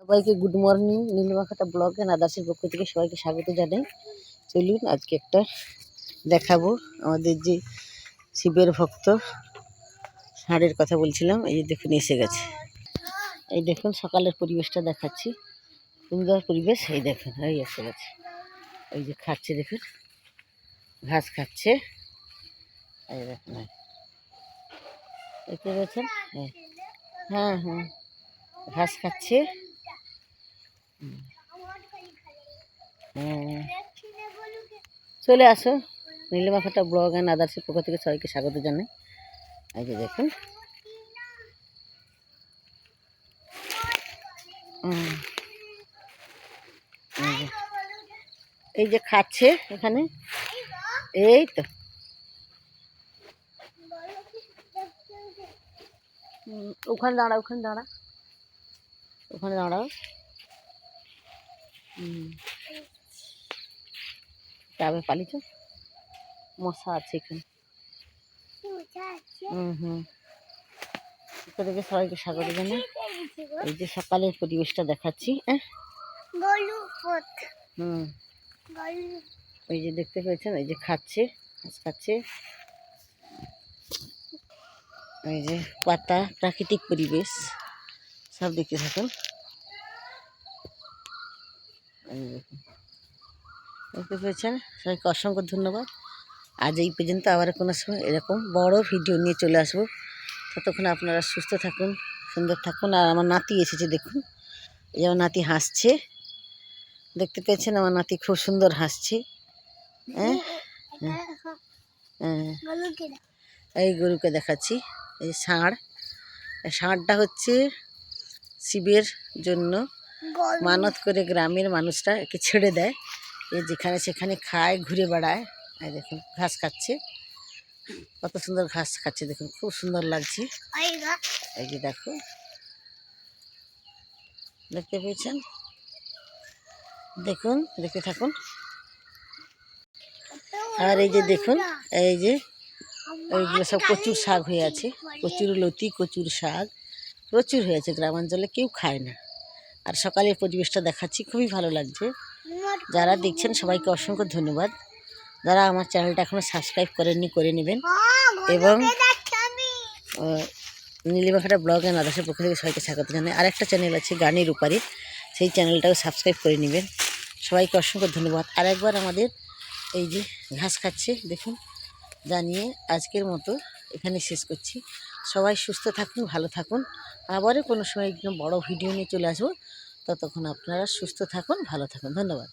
সবাইকে good morning. নীলিমাখাতা blog and আদার্সের পক্ষ থেকে সবাইকে স্বাগত জানাই। চলুন আজকে একটা দেখাবো আমাদের যে শিবের ভক্ত ষাঁড়ের কথা বলছিলাম। এই যে দেখুন এসে গেছে। এই দেখুন সকালের পরিবেশটা দেখাচ্ছি, সুন্দর পরিবেশ। এই দেখুন এই এসে গেছে, এই যে খাচ্ছে, দেখুন ঘাস খাচ্ছে। এই দেখুন দেখতে পেয়েছেন? হ্যাঁ হ্যাঁ, ঘাস খাচ্ছে। চলে আসো, নীলিমাখাতা ব্লগ অ্যান্ড আদার্সের পক্ষ থেকে সবাইকে স্বাগত জানাই। এই যে দেখুন এই যে খাচ্ছে এখানে। এই তো ওখানে দাঁড়া, ওখানে দাঁড়া, ওখানে দাঁড়াও। তবে পালিছ মশা আছে এখানে। থেকে সবাইকে স্বাগত জানাই। এই যে সকালের পরিবেশটা দেখাচ্ছি। এই যে দেখতে পেয়েছেন, এই যে খাচ্ছে, ঘাস খাচ্ছে। এই যে পাতা, প্রাকৃতিক পরিবেশ সব দেখতে থাকুন। দেখতে পেয়েছেন, সবাইকে অসংখ্য ধন্যবাদ। আজ এই পর্যন্ত, আবার কোনো সময় এরকম বড় ভিডিও নিয়ে চলে আসবো। ততক্ষণ আপনারা সুস্থ থাকুন, সুন্দর থাকুন। আর আমার নাতি এসেছে, দেখুন এই আমার নাতি হাসছে। দেখতে পেয়েছেন, আমার নাতি খুব সুন্দর হাসছে। এই গরুকে দেখাচ্ছি, এই ষাঁড়। ষাঁড়টা হচ্ছে শিবের জন্য মানত করে গ্রামের মানুষরা একে ছেড়ে দেয়, এ যেখানে সেখানে খায়, ঘুরে বেড়ায়। এই দেখুন ঘাস খাচ্ছে, কত সুন্দর ঘাস খাচ্ছে, দেখুন খুব সুন্দর লাগছে। এই যে দেখো, দেখতে পেয়েছেন, দেখুন দেখতে থাকুন। আর এই যে দেখুন, এই যে এইগুলো সব কচুর শাক হয়ে আছে, কচুর লতি, কচুর শাক প্রচুর হয়েছে। গ্রামাঞ্চলে কেউ খায় না। আর সকালের পরিবেশটা দেখাচ্ছি, খুবই ভালো লাগছে। যারা দেখছেন সবাইকে অসংখ্য ধন্যবাদ। যারা আমার চ্যানেলটা এখনও সাবস্ক্রাইব করেননি, করে নেবেন। এবং নীলিমাখাতা ব্লগ অ্যান্ড আদার্সের পক্ষ থেকে সবাইকে স্বাগত জানাই। আর একটা চ্যানেল আছে গানের উপরে, সেই চ্যানেলটাও সাবস্ক্রাইব করে নেবেন। সবাইকে অসংখ্য ধন্যবাদ। আর একবার আমাদের এই যে ঘাস খাচ্ছে দেখুন জানিয়ে আজকের মতো এখানে শেষ করছি। সবাই সুস্থ থাকুন, ভালো থাকুন। আবারও কোনো সময় একদম বড় ভিডিও নিয়ে চলে আসবো। ততক্ষণ আপনারা সুস্থ থাকুন, ভালো থাকুন। ধন্যবাদ।